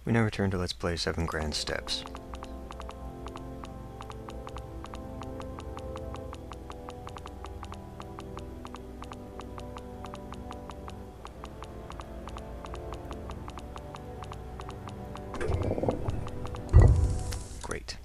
We now return to Let's Play 7 Grand Steps. Great.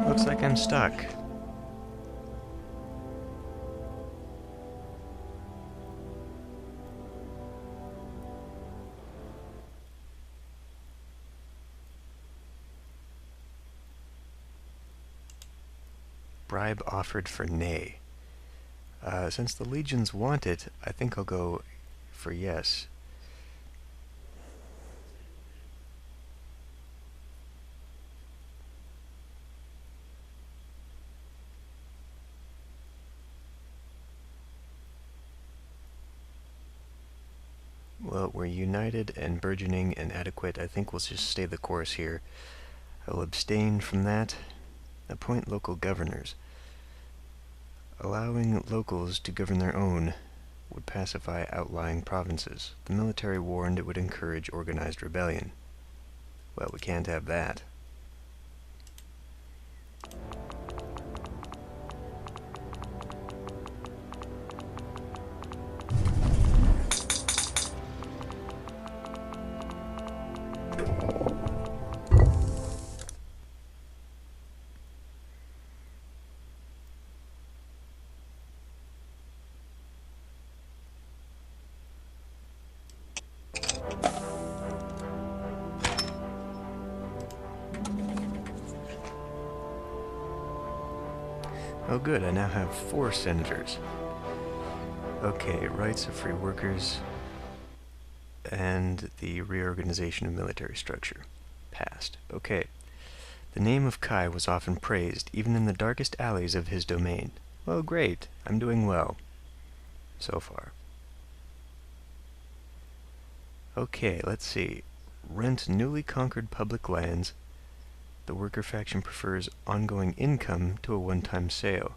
Looks like I'm stuck. Bribe offered for nay. Since the legions want it, I think I'll go for yes. Well, we're united and burgeoning and adequate. I think we'll just stay the course here. I will abstain from that. Appoint local governors. Allowing locals to govern their own would pacify outlying provinces. The military warned it would encourage organized rebellion. Well, we can't have that. Oh good, I now have 4 senators. Okay, rights of free workers and the reorganization of military structure. Passed. Okay. The name of Kai was often praised, even in the darkest alleys of his domain. Well, great. I'm doing well. So far. Okay, let's see. Rent newly conquered public lands. The worker faction prefers ongoing income to a one-time sale.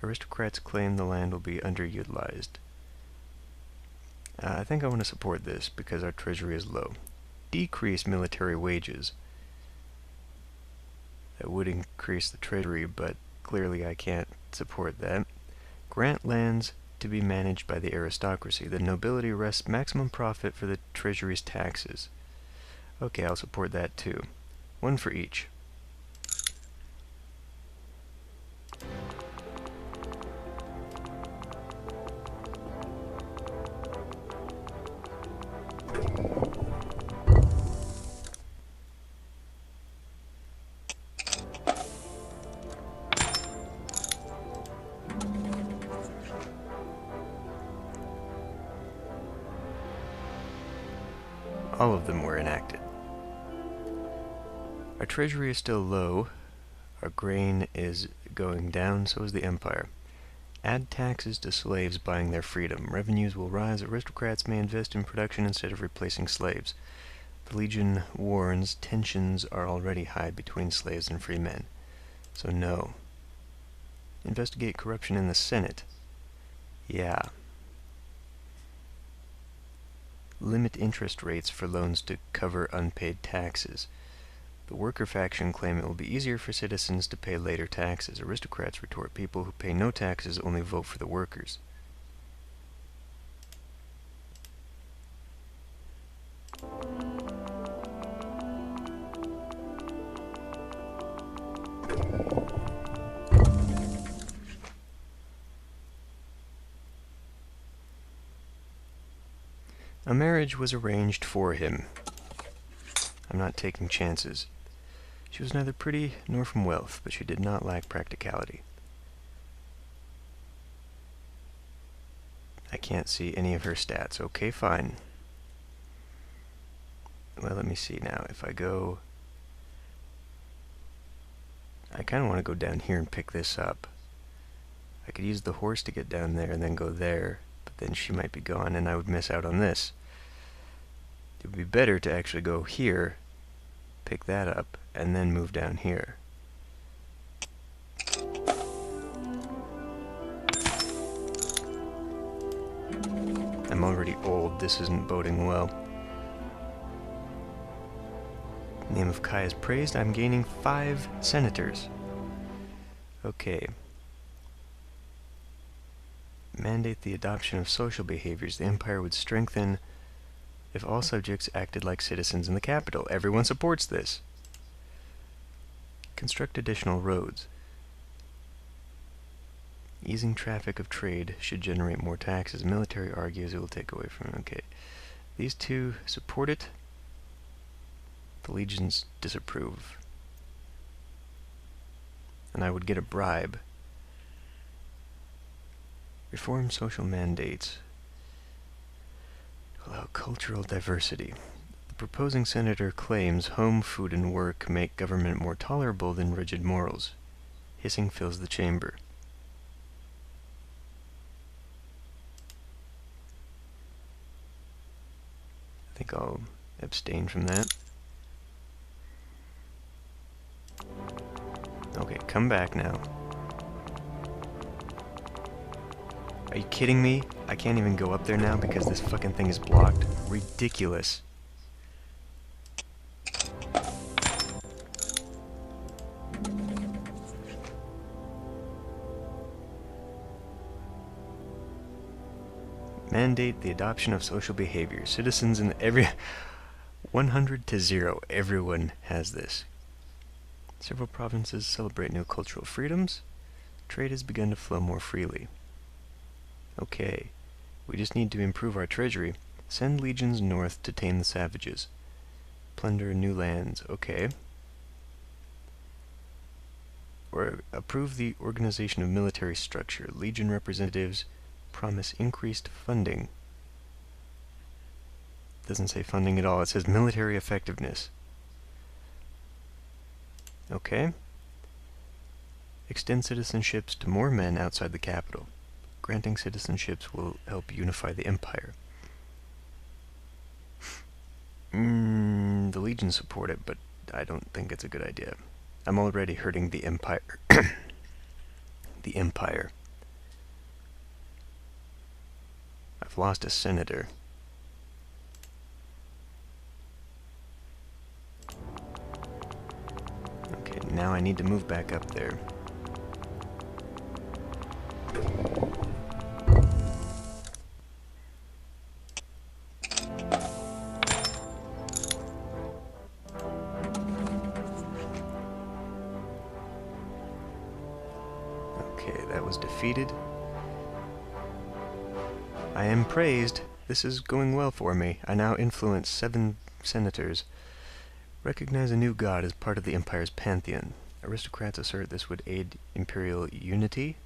Aristocrats claim the land will be underutilized. I think I want to support this because our treasury is low. Decrease military wages. That would increase the treasury, but clearly I can't support that. Grant lands to be managed by the aristocracy. The nobility wrests maximum profit for the treasury's taxes. Okay, I'll support that too. 1 for each. All of them were enacted. Our treasury is still low. Our grain is going down, so is the empire. Add taxes to slaves buying their freedom. Revenues will rise. Aristocrats may invest in production instead of replacing slaves. The Legion warns tensions are already high between slaves and free men. So no. Investigate corruption in the Senate. Yeah. Limit interest rates for loans to cover unpaid taxes. The worker faction claim it will be easier for citizens to pay later taxes. Aristocrats retort people who pay no taxes only vote for the workers. A marriage was arranged for him. I'm not taking chances. She was neither pretty nor from wealth, but she did not lack practicality. I can't see any of her stats. Okay, fine. Well, let me see now. If I go... I kind of want to go down here and pick this up. I could use the horse to get down there and then go there, but then she might be gone and I would miss out on this. It would be better to actually go here, pick that up, and then move down here. I'm already old, this isn't boding well. Name of Kai is praised, I'm gaining 5 senators. Okay. Mandate the adoption of social behaviors. The empire would strengthen if all subjects acted like citizens in the capital. Everyone supports this. Construct additional roads. Easing traffic of trade should generate more taxes. Military argues it will take away from it. Okay. These two support it. The legions disapprove. And I would get a bribe. Reform social mandates. Allow cultural diversity. The proposing senator claims home, food, and work make government more tolerable than rigid morals. Hissing fills the chamber. I think I'll abstain from that. Okay, come back now. Are you kidding me? I can't even go up there now because this fucking thing is blocked. Ridiculous. Mandate the adoption of social behavior. Citizens in every 100 to 0. Everyone has this. Several provinces celebrate new cultural freedoms. Trade has begun to flow more freely. Okay, we just need to improve our treasury. Send legions north to tame the savages. Plunder new lands. Okay. Or approve the organization of military structure. Legion representatives promise increased funding. Doesn't say funding at all. It says military effectiveness. Okay. Extend citizenships to more men outside the capital. Granting citizenships will help unify the empire. The legions support it, but I don't think it's a good idea. I'm already hurting the empire. The empire. I've lost a senator. Okay, now I need to move back up there. Okay, that was defeated. I am praised. This is going well for me. I now influence 7 senators. Recognize a new god as part of the empire's pantheon. Aristocrats assert this would aid imperial unity.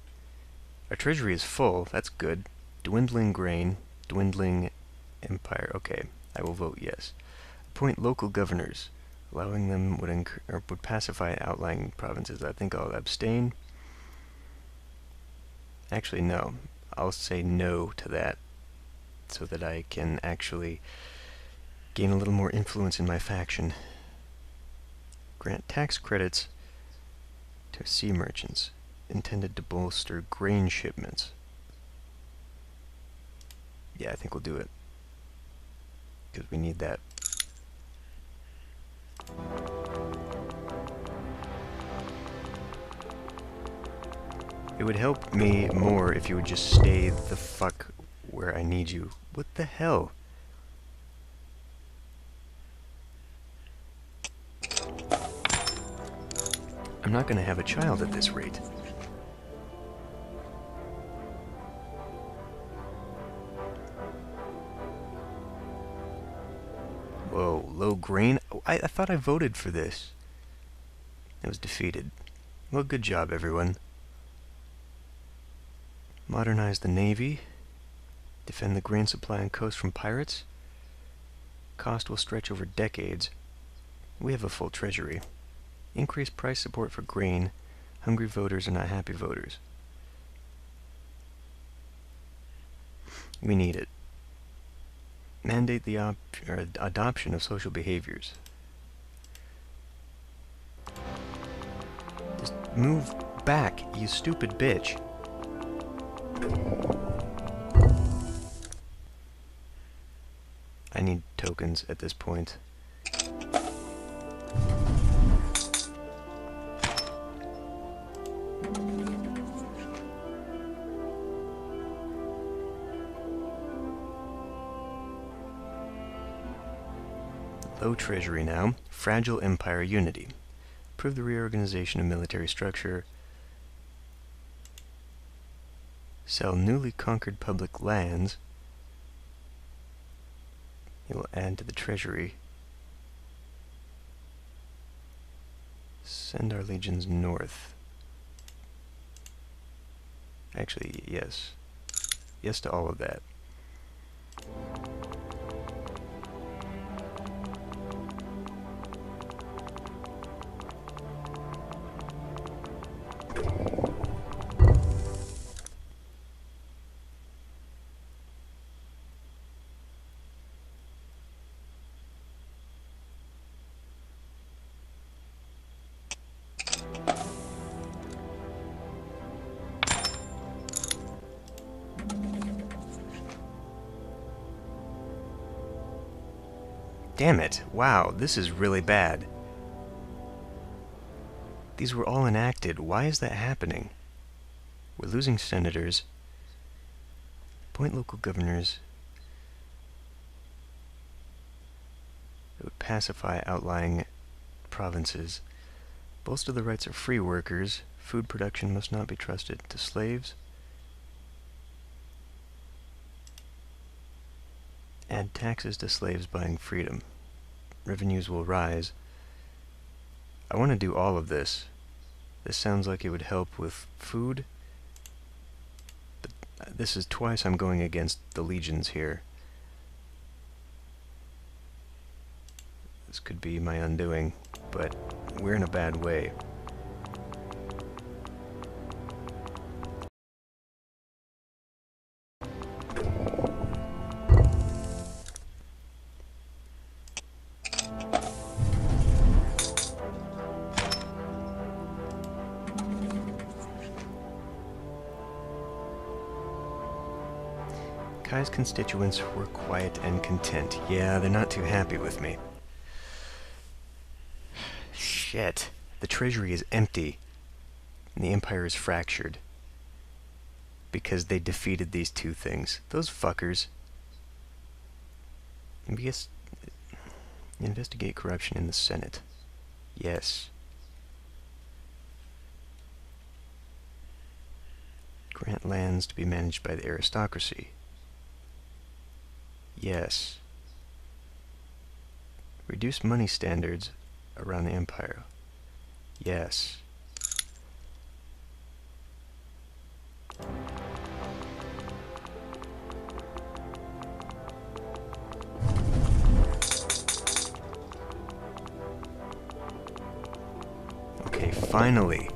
Our treasury is full. That's good. Dwindling grain. Dwindling empire. Okay, I will vote yes. Appoint local governors. Allowing them would pacify outlying provinces. I think I'll abstain. Actually, no. I'll say no to that, so that I can actually gain a little more influence in my faction. Grant tax credits to sea merchants, intended to bolster grain shipments. Yeah, I think we'll do it, because we need that. It would help me more if you would just stay the fuck where I need you. What the hell? I'm not gonna have a child at this rate. Whoa, low grain? Oh, I thought I voted for this. It was defeated. Well, good job, everyone. Modernize the navy. Defend the grain supply and coast from pirates. Cost will stretch over decades. We have a full treasury. Increase price support for grain. Hungry voters are not happy voters. We need it. Mandate the adoption of social behaviors. Just move back, you stupid bitch. I need tokens at this point. Low treasury now. Fragile empire unity. Approve the reorganization of military structure. Sell newly conquered public lands. It will add to the treasury. Send our legions north. Actually, yes. Yes to all of that. Damn it. Wow, this is really bad. These were all enacted. Why is that happening? We're losing senators. Appoint local governors. It would pacify outlying provinces. Bolster the rights of free workers. Food production must not be trusted to slaves. Add taxes to slaves buying freedom. Revenues will rise. I want to do all of this. This sounds like it would help with food. But this is twice I'm going against the legions here. This could be my undoing, but we're in a bad way. Kai's constituents were quiet and content. Yeah, they're not too happy with me. Shit. The treasury is empty. And the empire is fractured. Because they defeated these two things. Those fuckers. Investigate corruption in the Senate. Yes. Grant lands to be managed by the aristocracy. Yes. Reduce money standards around the empire. Yes. Okay, finally.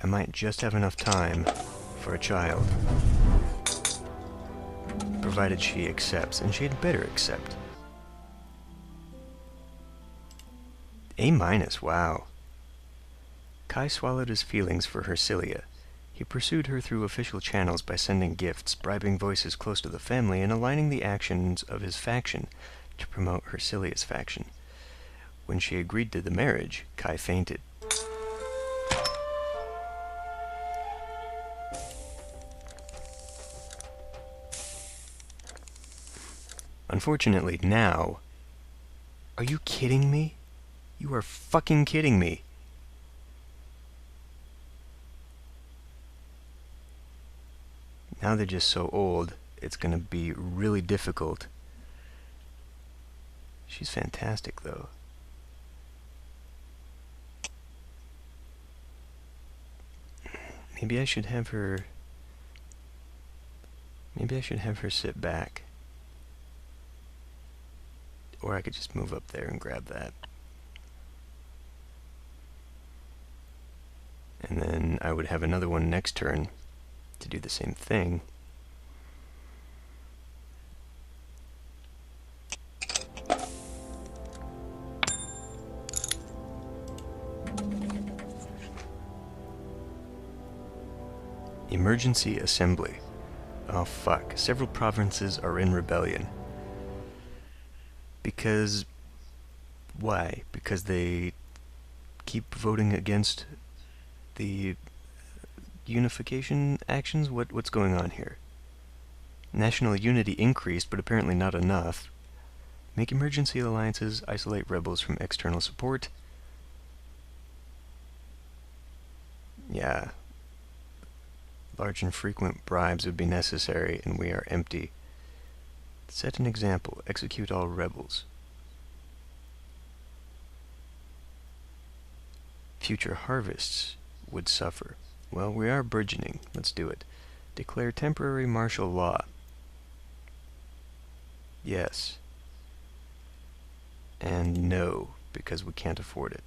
I might just have enough time for a child. Provided she accepts, and she had better accept. A-, wow. Kai swallowed his feelings for Hersilia. He pursued her through official channels by sending gifts, bribing voices close to the family, and aligning the actions of his faction to promote Hersilia's faction. When she agreed to the marriage, Kai fainted. Unfortunately, now... Are you kidding me? You are fucking kidding me. Now they're just so old, it's gonna be really difficult. She's fantastic, though. Maybe I should have her... Maybe I should have her sit back. Or I could just move up there and grab that. And then I would have another one next turn to do the same thing. Emergency assembly. Oh fuck, several provinces are in rebellion. Because... why? Because they keep voting against the unification actions? What's going on here? National unity increased, but apparently not enough. Make emergency alliances, isolate rebels from external support. Yeah. Large and frequent bribes would be necessary, and we are empty. Set an example. Execute all rebels. Future harvests would suffer. Well, we are burgeoning. Let's do it. Declare temporary martial law. Yes. And no, because we can't afford it.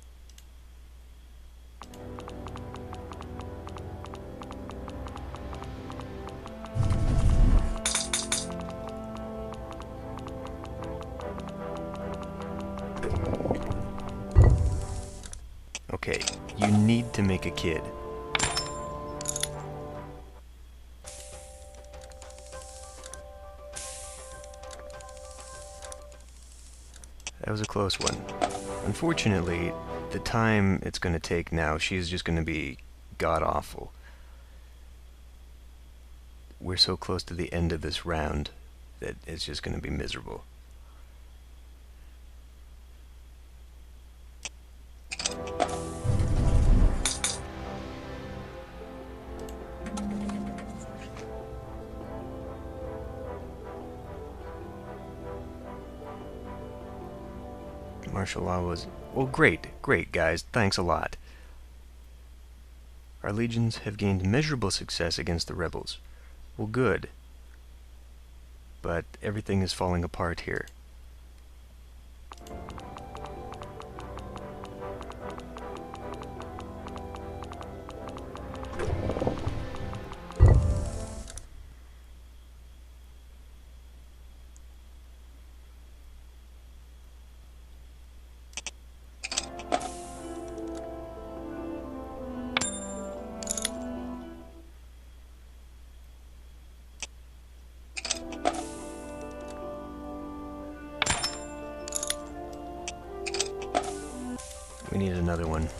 Okay, you need to make a kid. That was a close one. Unfortunately, the time it's going to take now, she's just going to be god-awful. We're so close to the end of this round that it's just going to be miserable. Martial law was... well, great, guys. Thanks a lot. Our legions have gained measurable success against the rebels. Well, good. But everything is falling apart here. We need another one,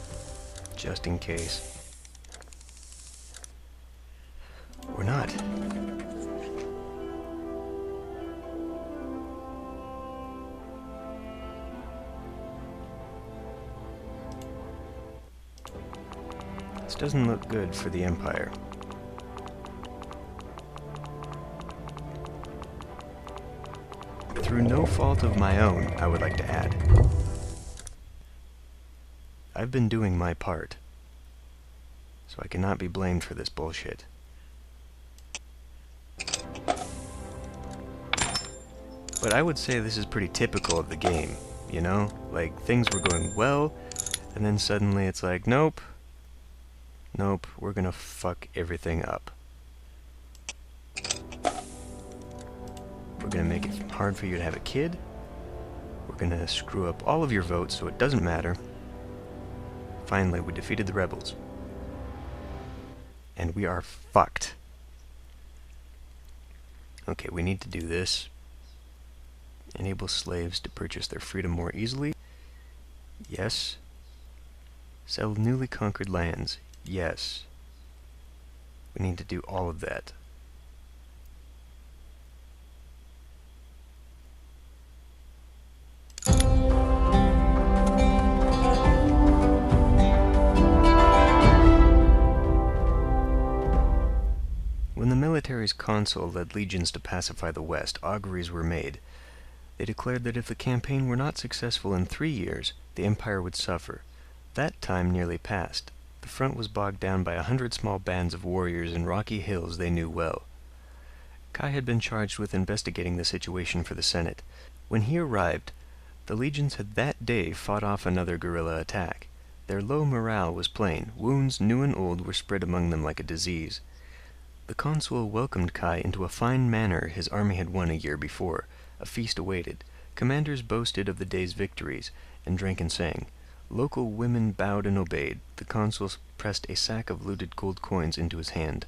just in case. Or not. This doesn't look good for the Empire. Through no fault of my own, I would like to add. I've been doing my part, so I cannot be blamed for this bullshit. But I would say this is pretty typical of the game, you know? Like, things were going well, and then suddenly it's like, nope, we're gonna fuck everything up. We're gonna make it hard for you to have a kid. We're gonna screw up all of your votes so it doesn't matter. Finally, we defeated the rebels. And we are fucked. Okay, we need to do this. Enable slaves to purchase their freedom more easily. Yes. Sell newly conquered lands. Yes. We need to do all of that. When the military's consul led legions to pacify the West, auguries were made. They declared that if the campaign were not successful in 3 years, the Empire would suffer. That time nearly passed. The front was bogged down by 100 small bands of warriors in rocky hills they knew well. Kai had been charged with investigating the situation for the Senate. When he arrived, the legions had that day fought off another guerrilla attack. Their low morale was plain. Wounds, new and old, were spread among them like a disease. The consul welcomed Kai into a fine manor his army had won a year before. A feast awaited. Commanders boasted of the day's victories, and drank and sang. Local women bowed and obeyed. The consul pressed a sack of looted gold coins into his hand.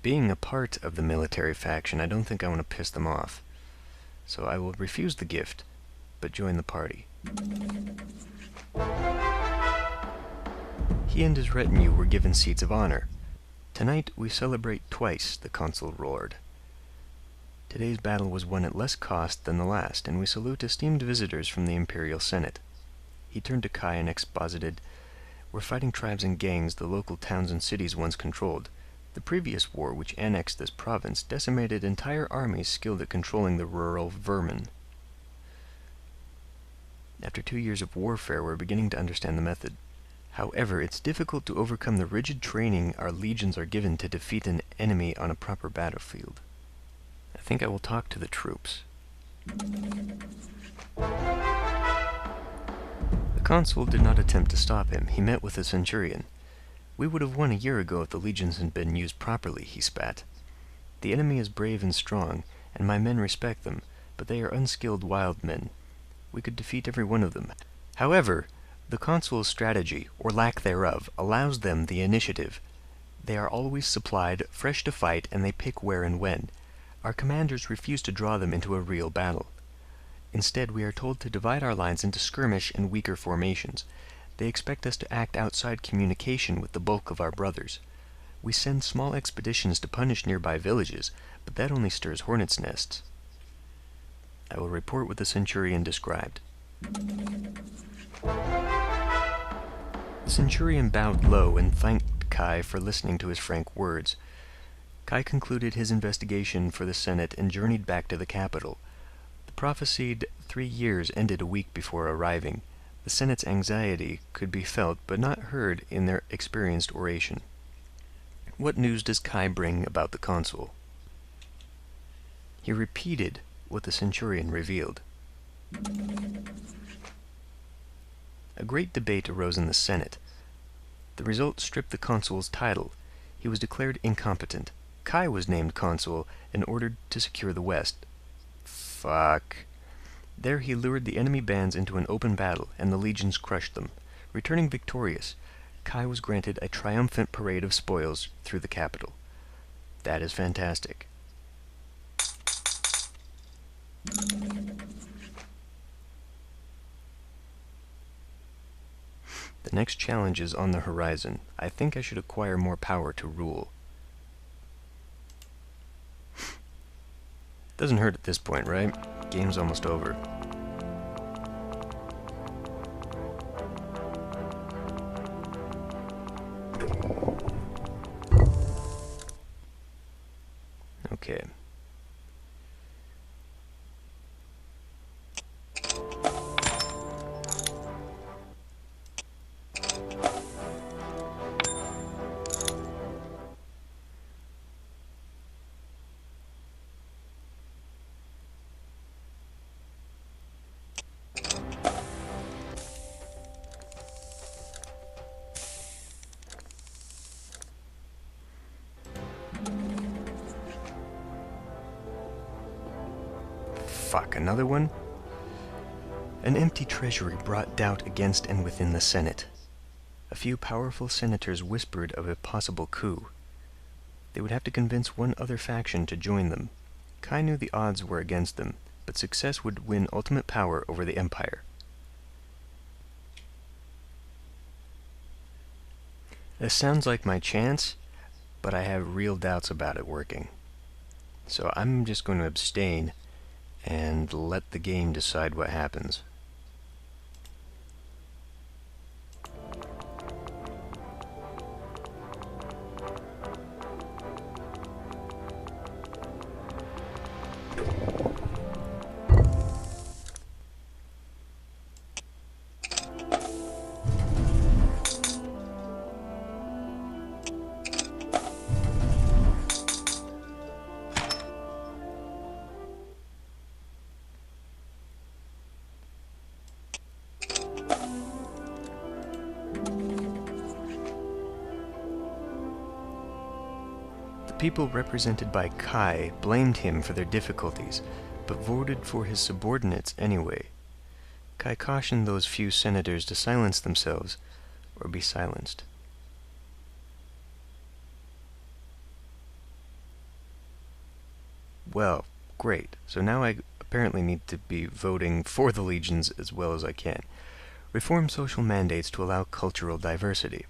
being a part of the military faction, I don't think I want to piss them off. So I will refuse the gift, but join the party. He and his retinue were given seats of honor. Tonight we celebrate twice, the consul roared. Today's battle was won at less cost than the last, and we salute esteemed visitors from the Imperial Senate. He turned to Kai and exposited, "We're fighting tribes and gangs the local towns and cities once controlled. The previous war, which annexed this province, decimated entire armies skilled at controlling the rural vermin. After 2 years of warfare, we're beginning to understand the method. However, it's difficult to overcome the rigid training our legions are given to defeat an enemy on a proper battlefield. I think I will talk to the troops." The consul did not attempt to stop him. He met with the centurion. "We would have won a year ago if the legions had been used properly," he spat. "The enemy is brave and strong, and my men respect them, but they are unskilled wild men. We could defeat every one of them. However, the consul's strategy, or lack thereof, allows them the initiative. They are always supplied, fresh to fight, and they pick where and when. Our commanders refuse to draw them into a real battle. Instead, we are told to divide our lines into skirmish and weaker formations. They expect us to act outside communication with the bulk of our brothers. We send small expeditions to punish nearby villages, but that only stirs hornets' nests. I will report what the centurion described." The centurion bowed low and thanked Kai for listening to his frank words. Kai concluded his investigation for the Senate and journeyed back to the capital. The prophesied 3 years ended a week before arriving. The Senate's anxiety could be felt but not heard in their experienced oration. What news does Kai bring about the consul? He repeated what the centurion revealed. A great debate arose in the Senate. The result stripped the consul's title. He was declared incompetent. Kai was named consul and ordered to secure the West. Fuck. There he lured the enemy bands into an open battle, and the legions crushed them. Returning victorious, Kai was granted a triumphant parade of spoils through the capital. That is fantastic. The next challenge is on the horizon. I think I should acquire more power to rule. Doesn't hurt at this point, right? Game's almost over. Okay. Fuck, another one? An empty treasury brought doubt against and within the Senate. A few powerful senators whispered of a possible coup. They would have to convince one other faction to join them. Kai knew the odds were against them, but success would win ultimate power over the Empire. This sounds like my chance, but I have real doubts about it working. So I'm just going to abstain and let the game decide what happens. People represented by Kai blamed him for their difficulties, but voted for his subordinates anyway. Kai cautioned those few senators to silence themselves or be silenced. well. Great. So now I apparently need to be voting for the legions as well as I can. Reform social mandates to allow cultural diversity.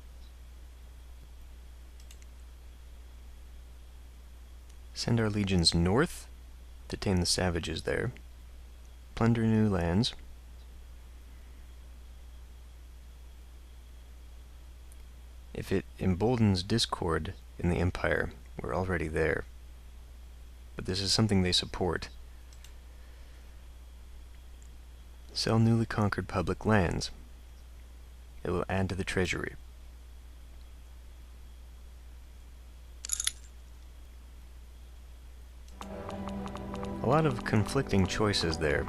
Send our legions north, detain the savages there, plunder new lands, if it emboldens discord in the Empire, we're already there. But this is something they support. Sell newly conquered public lands. It will add to the treasury. A lot of conflicting choices there.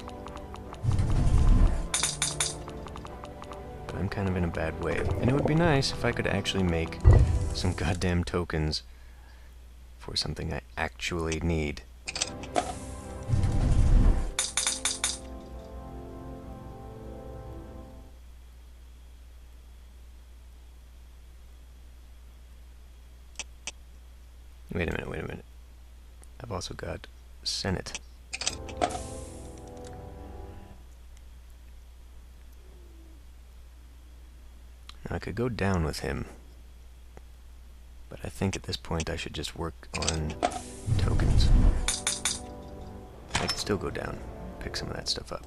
But I'm kind of in a bad way. And it would be nice if I could actually make some goddamn tokens for something I actually need. Wait a minute. I've also got Senate. Now I could go down with him, but I think at this point I should just work on tokens. I could still go down, pick some of that stuff up.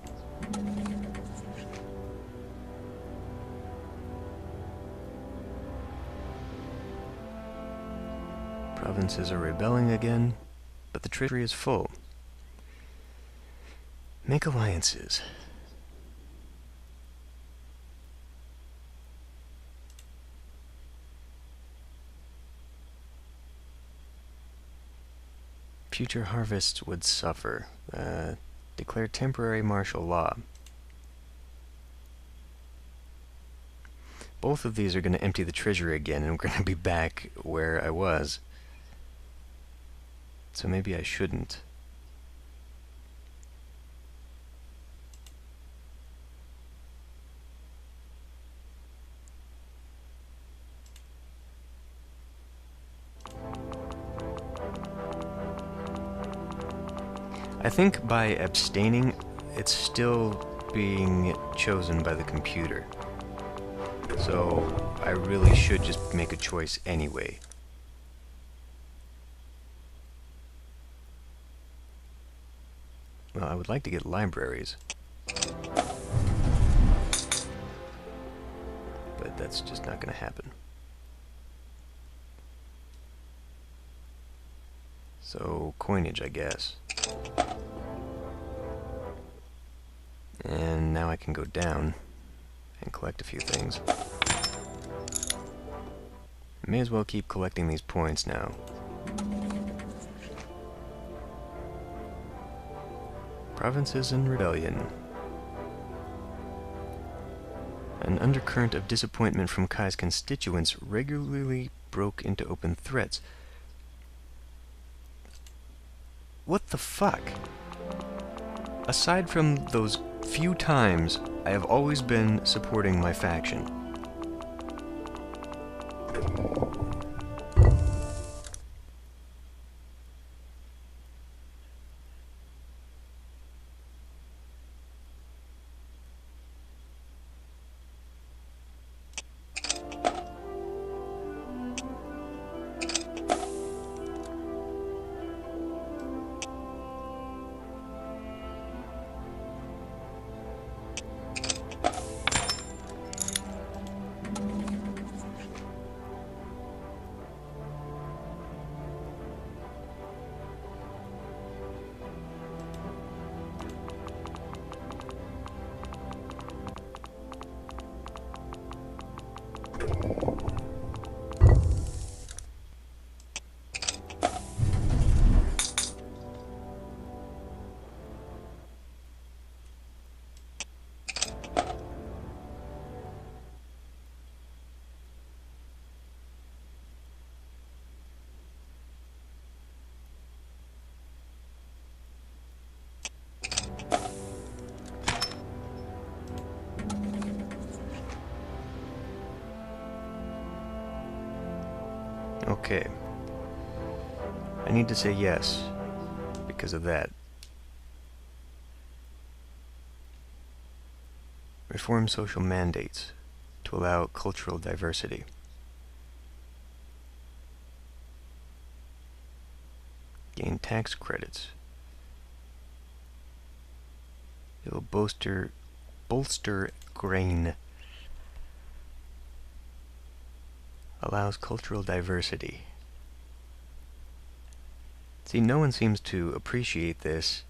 Provinces are rebelling again, but the treasury is full. Make alliances. Future harvests would suffer. Declare temporary martial law. Both of these are going to empty the treasury again, and we're going to be back where I was. So maybe I shouldn't. I think by abstaining, it's still being chosen by the computer. So I really should just make a choice anyway. Well, I would like to get libraries. But that's just not going to happen. So, coinage, I guess. And now I can go down and collect a few things. I may as well keep collecting these points now. Provinces in rebellion. An undercurrent of disappointment from Kai's constituents regularly broke into open threats. What the fuck? Aside from those few times, I have always been supporting my faction. Okay. I need to say yes, because of that. Reform social mandates to allow cultural diversity. Gain tax credits. It will bolster grain. Allows cultural diversity. See, no one seems to appreciate this.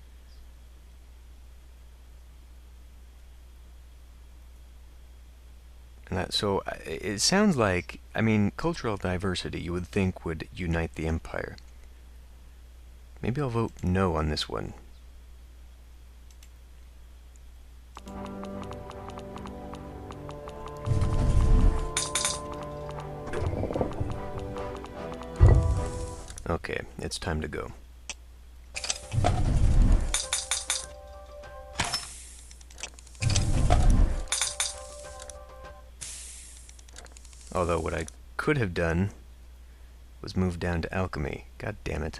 So it sounds like, I mean, cultural diversity you would think would unite the empire. Maybe I'll vote no on this one. Okay, it's time to go. Although what I could have done was move down to alchemy. God damn it.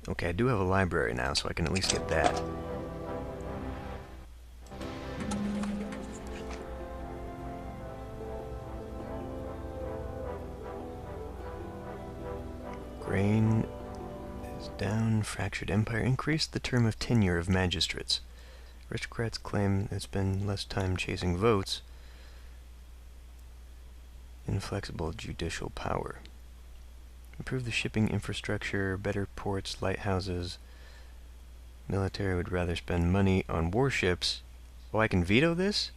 Okay, I do have a library now, so I can at least get that. Grain is down. Fractured empire. Increased the term of tenure of magistrates. Aristocrats claim there's been less time chasing votes. Inflexible judicial power. Improve the shipping infrastructure, better ports, lighthouses. Military would rather spend money on warships. Oh, I can veto this?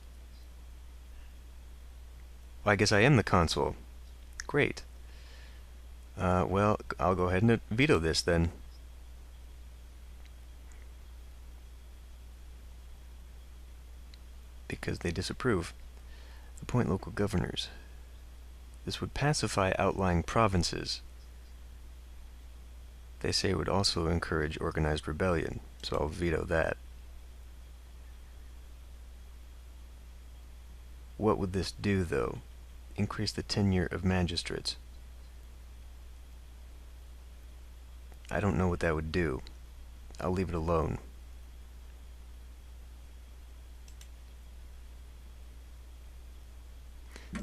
Well, I guess I am the consul. Great. Well, I'll go ahead and veto this then. Because they disapprove. Appoint local governors. This would pacify outlying provinces. They say it would also encourage organized rebellion, so I'll veto that. What would this do, though? Increase the tenure of magistrates. I don't know what that would do. I'll leave it alone.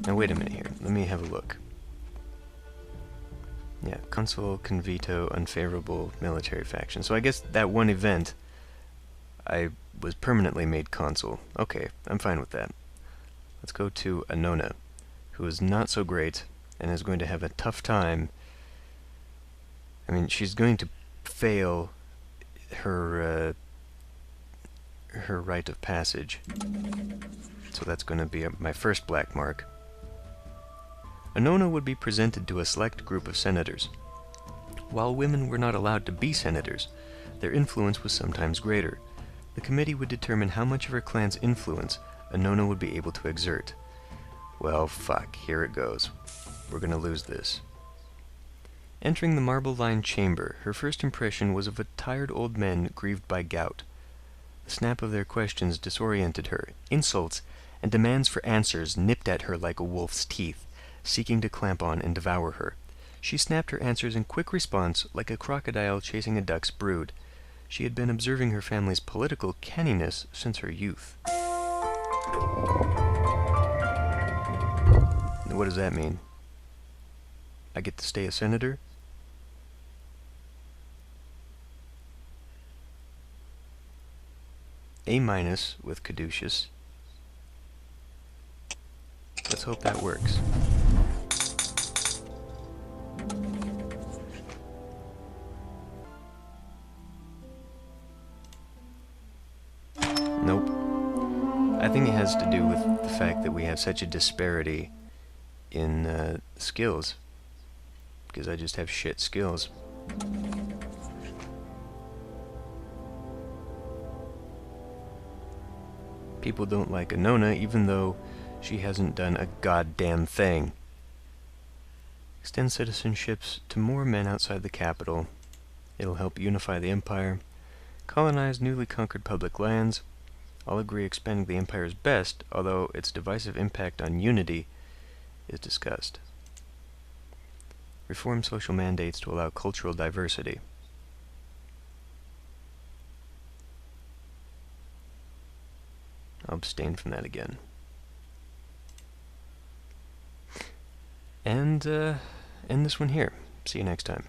Now wait a minute here. Let me have a look. Yeah, consul can veto unfavorable military faction. So I guess that one event, I was permanently made consul. Okay, I'm fine with that. Let's go to Annona, who is not so great and is going to have a tough time. I mean, she's going to fail her her rite of passage. So that's going to be my first black mark. Annona would be presented to a select group of senators. While women were not allowed to be senators, their influence was sometimes greater. The committee would determine how much of her clan's influence Annona would be able to exert. Well, fuck, here it goes. We're gonna lose this. Entering the marble-lined chamber, her first impression was of a tired old men grieved by gout. The snap of their questions disoriented her. Insults and demands for answers nipped at her like a wolf's teeth, seeking to clamp on and devour her. She snapped her answers in quick response like a crocodile chasing a duck's brood. She had been observing her family's political canniness since her youth. What does that mean? I get to stay a senator? A- with caduceus. Let's hope that works. Nope. I think it has to do with the fact that we have such a disparity in skills. Because I just have shit skills. People don't like Annona even though she hasn't done a goddamn thing. Extend citizenships to more men outside the capital. It'll help unify the empire. Colonize newly conquered public lands. All agree expanding the empire is best, although its divisive impact on unity is discussed. Reform social mandates to allow cultural diversity. I'll abstain from that again. And end this one here. See you next time.